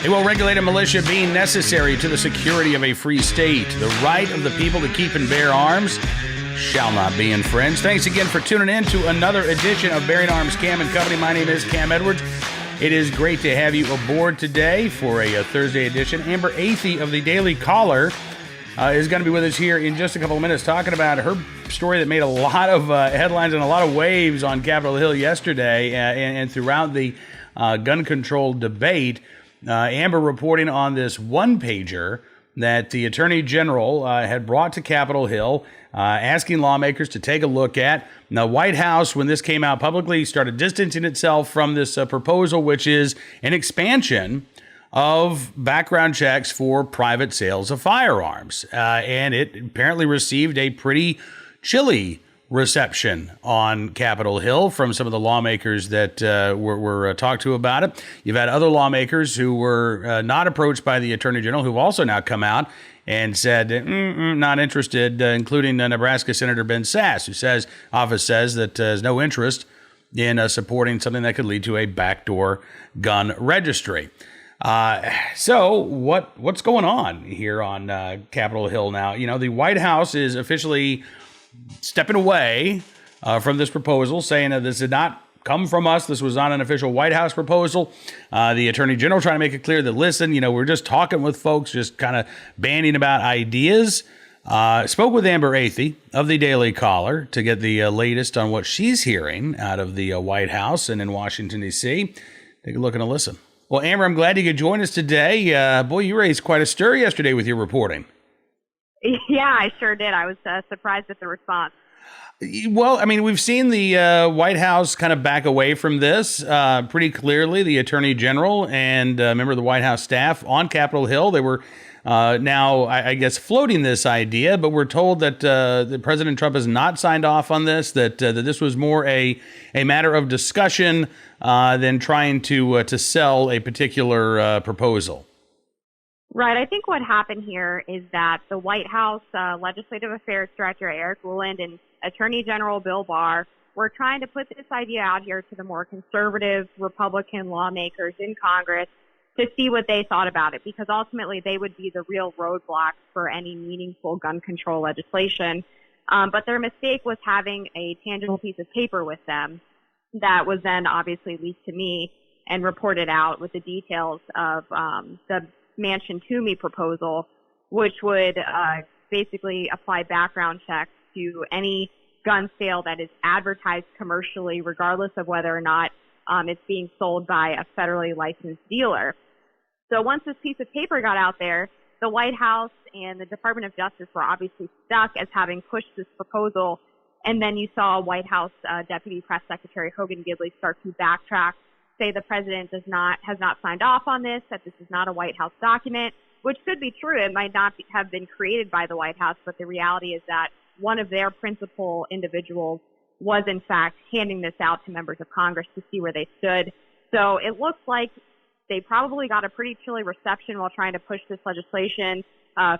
A well-regulated militia being necessary to the security of a free state. The right of the people to keep and bear arms shall not be infringed. Thanks again for tuning in to another edition of Bearing Arms Cam and Company. My name is Cam Edwards. It is great to have you aboard today for a Thursday edition. Amber Athey of the Daily Caller is going to be with us here in just a couple of minutes talking about her story that made a lot of headlines and a lot of waves on Capitol Hill yesterday and throughout the gun control debate. Amber reporting on this one-pager that the Attorney General had brought to Capitol Hill, asking lawmakers to take a look at. The White House, when this came out publicly, started distancing itself from this proposal, which is an expansion of background checks for private sales of firearms. And it apparently received a pretty chilly reception on Capitol Hill from some of the lawmakers that were talked to about it. You've had other lawmakers who were not approached by the Attorney General who've also now come out and said, not interested, including Nebraska Senator Ben Sasse, who office says that has no interest in supporting something that could lead to a backdoor gun registry. So what's going on here on Capitol Hill now? You know, the White House is officially stepping away from this proposal, saying that this did not come from us. This was not an official White House proposal. The Attorney General trying to make it clear that, listen, we're just talking with folks, just kind of banding about ideas. Spoke with Amber Athey of the Daily Caller to get the latest on what she's hearing out of the White House and in Washington, D.C. Take a look and a listen. Well, Amber, I'm glad you could join us today. Boy, you raised quite a stir yesterday with your reporting. Yeah, I sure did. I was surprised at the response. Well, I mean, we've seen the White House kind of back away from this pretty clearly. The Attorney General and a member of the White House staff on Capitol Hill, they were now, I guess, floating this idea, but we're told that President Trump has not signed off on this, that this was more a matter of discussion than trying to sell a particular proposal. Right. I think what happened here is that the White House Legislative Affairs Director Eric Ruland and Attorney General Bill Barr were trying to put this idea out here to the more conservative Republican lawmakers in Congress to see what they thought about it, because ultimately they would be the real roadblocks for any meaningful gun control legislation. But their mistake was having a tangible piece of paper with them that was then obviously leaked to me and reported out with the details of the Manchin-Toomey proposal, which would basically apply background checks to any gun sale that is advertised commercially, regardless of whether or not it's being sold by a federally licensed dealer. So once this piece of paper got out there, the White House and the Department of Justice were obviously stuck as having pushed this proposal. And then you saw White House Deputy Press Secretary Hogan Gidley start to backtrack, say the president has not signed off on this, that this is not a White House document, which could be true. It might not have been created by the White House, but the reality is that one of their principal individuals was, in fact, handing this out to members of Congress to see where they stood. So it looks like they probably got a pretty chilly reception while trying to push this legislation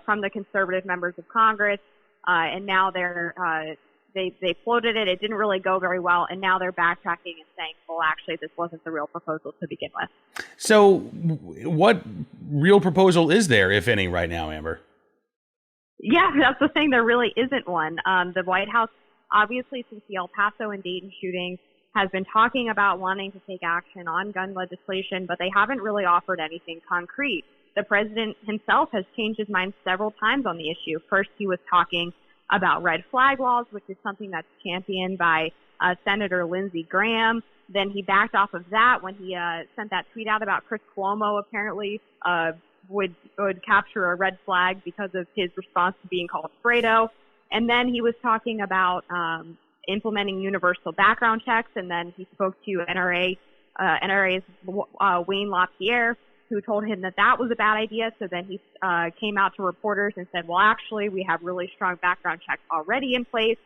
from the conservative members of Congress, and now they floated it. It didn't really go very well, and now they're backtracking and saying, well, actually, this wasn't the real proposal to begin with. So what real proposal is there, if any, right now, Amber? Yeah, that's the thing. There really isn't one. The White House, obviously, since the El Paso and Dayton shooting, has been talking about wanting to take action on gun legislation, but they haven't really offered anything concrete. The president himself has changed his mind several times on the issue. First, he was talking about red flag laws, which is something that's championed by Senator Lindsey Graham. Then he backed off of that when he sent that tweet out about Chris Cuomo apparently would capture a red flag because of his response to being called Fredo. And then he was talking about implementing universal background checks, and then he spoke to NRA's Wayne LaPierre, who told him that was a bad idea. So then he came out to reporters and said, well, actually, we have really strong background checks already in place.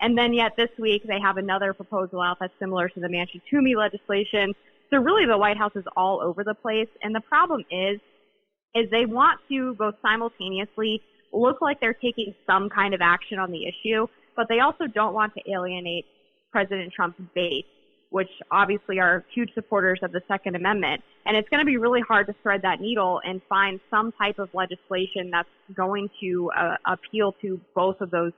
And then yet this week, they have another proposal out that's similar to the Manchin-Toomey legislation. So really, the White House is all over the place. And the problem is they want to both simultaneously look like they're taking some kind of action on the issue, but they also don't want to alienate President Trump's base. which obviously are huge supporters of the Second Amendment. And it's going to be really hard to thread that needle and find some type of legislation that's going to appeal to both of those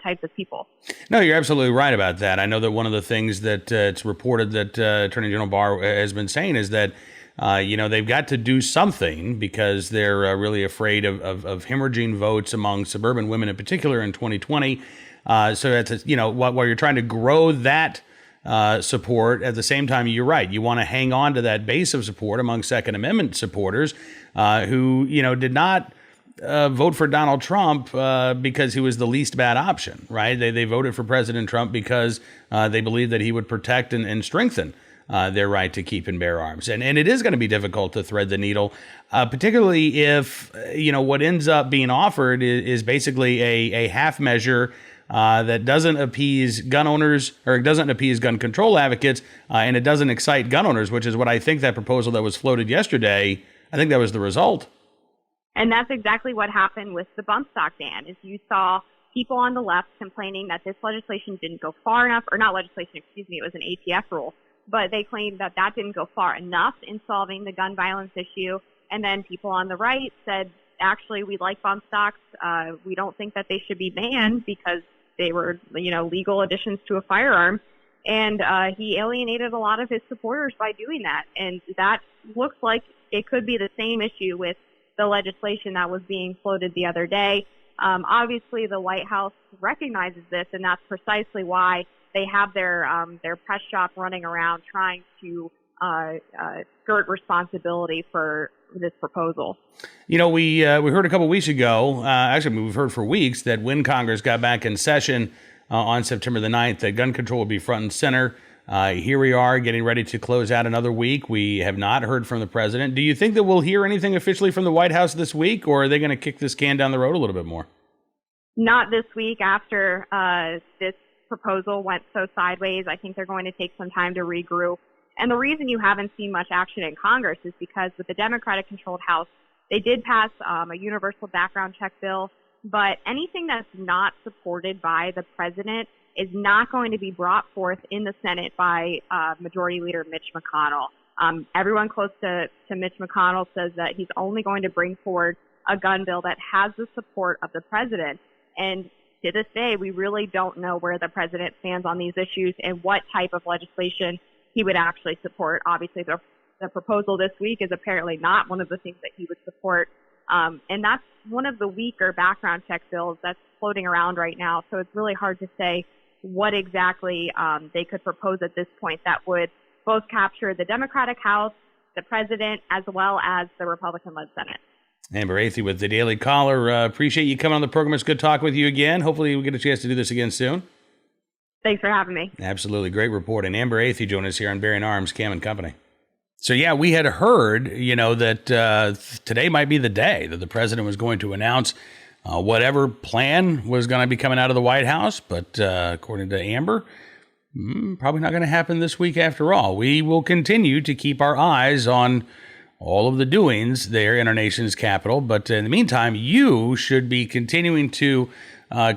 types of people. No, you're absolutely right about that. I know that one of the things that it's reported that Attorney General Barr has been saying is that they've got to do something because they're really afraid of hemorrhaging votes among suburban women in particular in 2020. So that's, while you're trying to grow that support, at the same time, you're right. You want to hang on to that base of support among Second Amendment supporters who, did not vote for Donald Trump because he was the least bad option, right? They voted for President Trump because they believed that he would protect and strengthen their right to keep and bear arms. And it is going to be difficult to thread the needle, particularly if, what ends up being offered is basically a half measure that doesn't appease gun owners or doesn't appease gun control advocates, and it doesn't excite gun owners, which is what I think that proposal that was floated yesterday, I think that was the result. And that's exactly what happened with the bump stock ban, is you saw people on the left complaining that this legislation didn't go far enough, or not legislation, excuse me, it was an ATF rule, but they claimed that that didn't go far enough in solving the gun violence issue. And then people on the right said, actually, we like bump stocks. We don't think that they should be banned because they were, legal additions to a firearm. And he alienated a lot of his supporters by doing that. And that looks like it could be the same issue with the legislation that was being floated the other day. Obviously, the White House recognizes this, and that's precisely why they have their press shop running around trying to skirt responsibility for this proposal. We heard a couple weeks ago, actually we've heard for weeks, that when Congress got back in session on September the 9th, that gun control would be front and center. Here we are getting ready to close out another week. We have not heard from the president. Do you think that we'll hear anything officially from the White House this week, or are they going to kick this can down the road a little bit more? Not this week after this proposal went so sideways. I think they're going to take some time to regroup. And the reason you haven't seen much action in Congress is because with the Democratic-controlled House, they did pass a universal background check bill, but anything that's not supported by the president is not going to be brought forth in the Senate by Majority Leader Mitch McConnell. Everyone close to Mitch McConnell says that he's only going to bring forward a gun bill that has the support of the president. And to this day, we really don't know where the president stands on these issues and what type of legislation he would actually support. Obviously, the proposal this week is apparently not one of the things that he would support. And that's one of the weaker background check bills that's floating around right now. So it's really hard to say what exactly they could propose at this point that would both capture the Democratic House, the president, as well as the Republican-led Senate. Amber Athey with the Daily Caller. Appreciate you coming on the program. It's good talking with you again. Hopefully we'll get a chance to do this again soon. Thanks for having me. Absolutely. Great reporting. Amber Athey joined us here on Bearing Arms, Cam & Company. So, yeah, we had heard, that today might be the day that the president was going to announce whatever plan was going to be coming out of the White House. But according to Amber, probably not going to happen this week after all. We will continue to keep our eyes on all of the doings there in our nation's capital. But in the meantime, you should be continuing to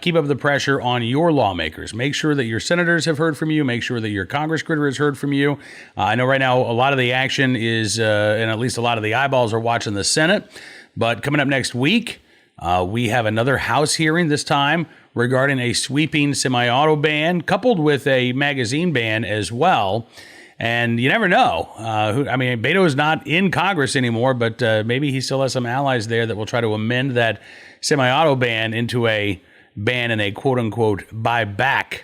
keep up the pressure on your lawmakers. Make sure that your senators have heard from you. Make sure that your Congress critter has heard from you. I know right now a lot of the action is, and at least a lot of the eyeballs are watching the Senate. But coming up next week, we have another House hearing, this time regarding a sweeping semi-auto ban, coupled with a magazine ban as well. And you never know. Beto is not in Congress anymore, but maybe he still has some allies there that will try to amend that semi-auto ban into a ban and a quote-unquote buyback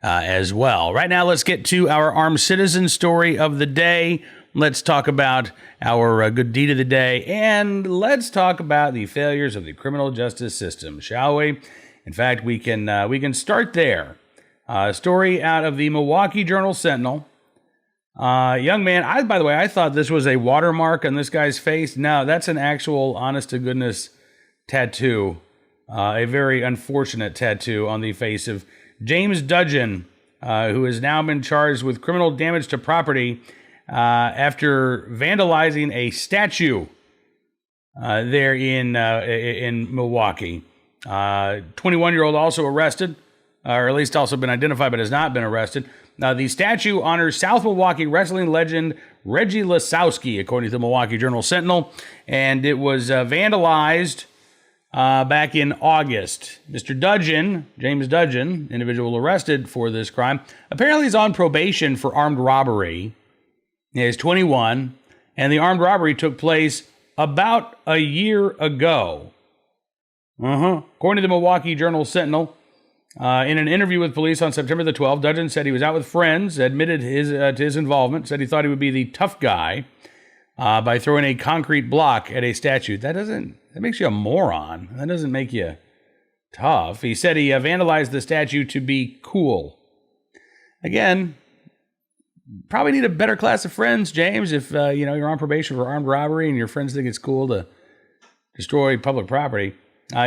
as well. Right now, let's get to our armed citizen story of the day. Let's talk about our good deed of the day, and let's talk about the failures of the criminal justice system, shall we? In fact, we can start there. A story out of the Milwaukee Journal-Sentinel. Young man, by the way, I thought this was a watermark on this guy's face. No, that's an actual honest-to-goodness tattoo. A very unfortunate tattoo on the face of James Dudgeon, who has now been charged with criminal damage to property after vandalizing a statue there in Milwaukee. 21-year-old also arrested, or at least also been identified but has not been arrested. The statue honors South Milwaukee wrestling legend Reggie Lasowski, according to the Milwaukee Journal-Sentinel, and it was vandalized back in August. Mr. Dudgeon, James Dudgeon, individual arrested for this crime, apparently is on probation for armed robbery. He's 21, and the armed robbery took place about a year ago. According to the Milwaukee Journal-Sentinel, in an interview with police on September the 12th, Dudgeon said he was out with friends, admitted to his involvement, said he thought he would be the tough guy by throwing a concrete block at a statue. That makes you a moron. That doesn't make you tough. He said he vandalized the statue to be cool. Again, probably need a better class of friends, James, if you're on probation for armed robbery and your friends think it's cool to destroy public property.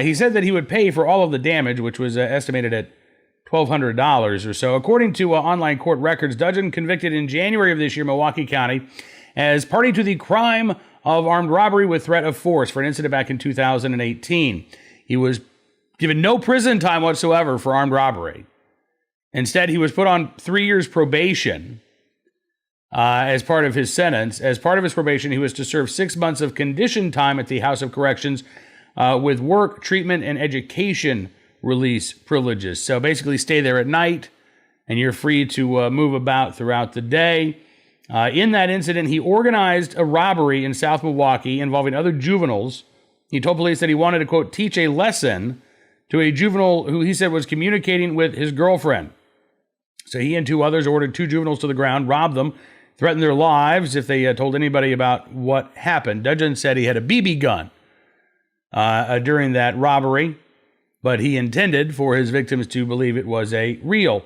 He said that he would pay for all of the damage, which was estimated at $1,200 or so. According to online court records, Dudgeon convicted in January of this year, Milwaukee County, as party to the crime of armed robbery with threat of force for an incident back in 2018. He was given no prison time whatsoever for armed robbery. Instead, he was put on 3 years probation as part of his sentence. As part of his probation, he was to serve 6 months of conditioned time at the House of Corrections with work, treatment, and education release privileges. So basically stay there at night, and you're free to move about throughout the day. In that incident, he organized a robbery in South Milwaukee involving other juveniles. He told police that he wanted to, quote, teach a lesson to a juvenile who he said was communicating with his girlfriend. So he and 2 others ordered 2 juveniles to the ground, robbed them, threatened their lives if they told anybody about what happened. Dudgeon said he had a BB gun during that robbery, but he intended for his victims to believe it was a real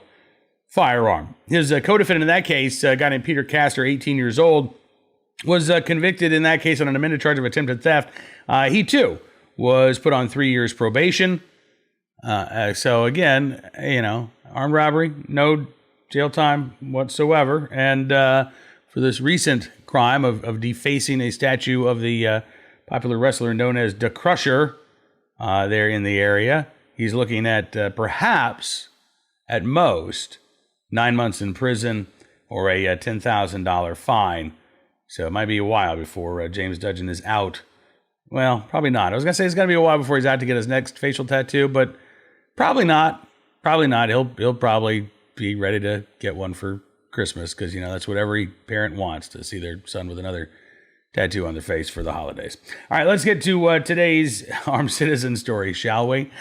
firearm. His co-defendant in that case, a guy named Peter Castor, 18 years old, was convicted in that case on an amended charge of attempted theft. He, too, was put on 3 years probation. So, again, armed robbery, no jail time whatsoever. And for this recent crime of defacing a statue of the popular wrestler known as Da Crusher there in the area, he's looking at perhaps, at most, 9 months in prison or a $10,000 fine. So it might be a while before James Dudgeon is out. Well, probably not. I was going to say it's going to be a while before he's out to get his next facial tattoo, but probably not. Probably not. He'll probably be ready to get one for Christmas because, that's what every parent wants, to see their son with another tattoo on their face for the holidays. All right, let's get to today's armed citizen story, shall we?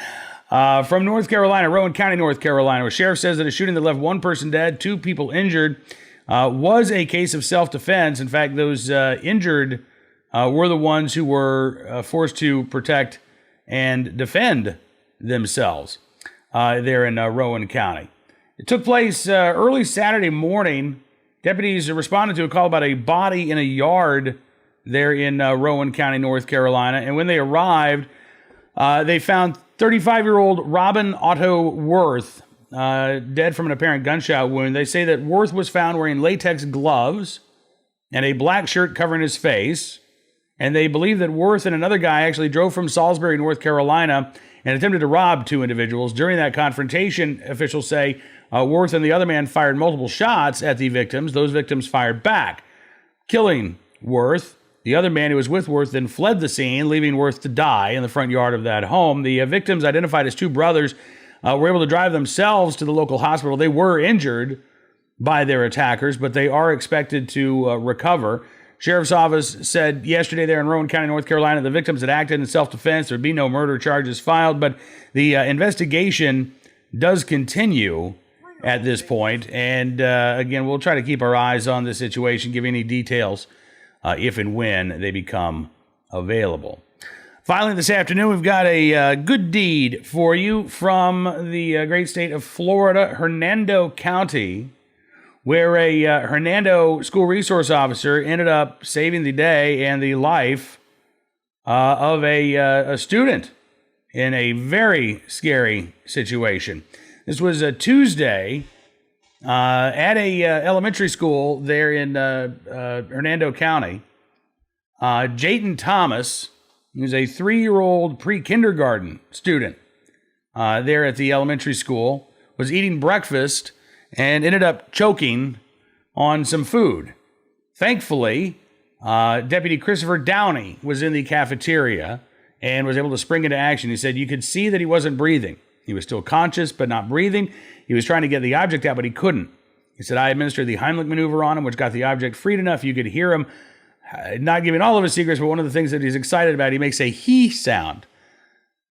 From North Carolina, Rowan County, North Carolina, where sheriff says that a shooting that left 1 person dead, 2 people injured, was a case of self-defense. In fact, those injured were the ones who were forced to protect and defend themselves there in Rowan County. It took place early Saturday morning. Deputies responded to a call about a body in a yard there in Rowan County, North Carolina. And when they arrived, they found 35-year-old Robin Otto Worth dead from an apparent gunshot wound. They say that Worth was found wearing latex gloves and a black shirt covering his face. And they believe that Worth and another guy actually drove from Salisbury, North Carolina, and attempted to rob 2 individuals. During that confrontation, officials say Worth and the other man fired multiple shots at the victims. Those victims fired back, killing Worth. The other man who was with Worth then fled the scene, leaving Worth to die in the front yard of that home. The victims, identified as 2 brothers, were able to drive themselves to the local hospital. They were injured by their attackers, but they are expected to recover. Sheriff's office said yesterday there in Rowan County, North Carolina, the victims had acted in self-defense. There would be no murder charges filed, but the investigation does continue at this point. And again, we'll try to keep our eyes on the situation, give any details if and when they become available. Finally, this afternoon, we've got a good deed for you from the great state of Florida, Hernando County, where a Hernando school resource officer ended up saving the day and the life of a student in a very scary situation. This was a Tuesday at a elementary school there in Hernando County. Jayton Thomas, who's a 3-year-old pre-kindergarten student there at the elementary school, was eating breakfast and ended up choking on some food. Thankfully, Deputy Christopher Downey was in the cafeteria and was able to spring into action. He said you could see that he wasn't breathing. He was still conscious, but not breathing. He was trying to get the object out, but he couldn't. He said, I administered the Heimlich maneuver on him, which got the object freed enough you could hear him. Not giving all of his secrets, but one of the things that he's excited about, he makes a he sound,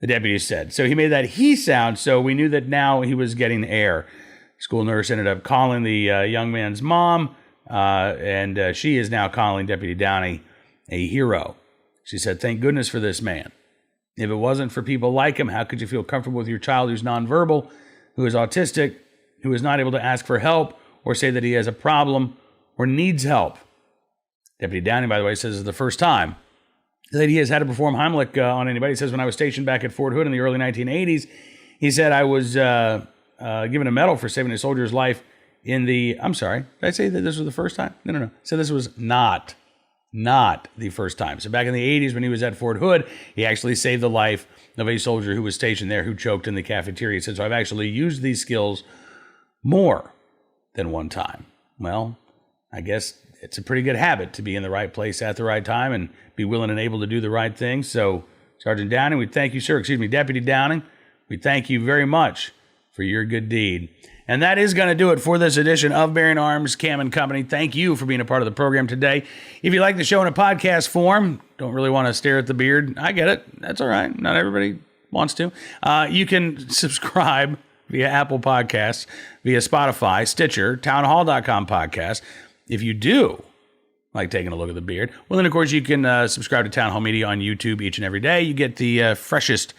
the deputy said. So he made that he sound, so we knew that now he was getting air. School nurse ended up calling the young man's mom, and she is now calling Deputy Downey a hero. She said, thank goodness for this man. If it wasn't for people like him, how could you feel comfortable with your child who's nonverbal, who is autistic, who is not able to ask for help or say that he has a problem or needs help? Deputy Downey, by the way, says it's the first time that he has had to perform Heimlich on anybody. He says, when I was stationed back at Fort Hood in the early 1980s, he said, I was given a medal for saving a soldier's life in the... I'm sorry, did I say that this was the first time? No. So this was not the first time. So back in the 80s when he was at Fort Hood, he actually saved the life of a soldier who was stationed there who choked in the cafeteria. He said, so I've actually used these skills more than one time. Well, I guess it's a pretty good habit to be in the right place at the right time and be willing and able to do the right thing. So, Sergeant Downing, we thank you, Deputy Downing, we thank you very much for your good deed. And that is going to do it for this edition of Bearing Arms Cam and Company. Thank you for being a part of the program today. If you like the show in a podcast form, don't really want to stare at the beard, I get it. That's all right. Not everybody wants to. You can subscribe via Apple Podcasts, via Spotify, Stitcher, townhall.com podcast. If you do like taking a look at the beard, well, then, of course, you can subscribe to Town Hall Media on YouTube each and every day. You get the freshest,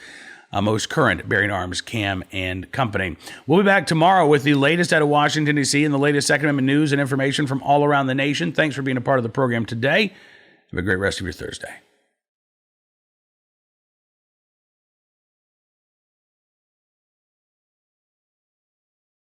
most current Bearing Arms Cam and Company. We'll be back tomorrow with the latest out of Washington, D.C. and the latest Second Amendment news and information from all around the nation. Thanks for being a part of the program today. Have a great rest of your Thursday.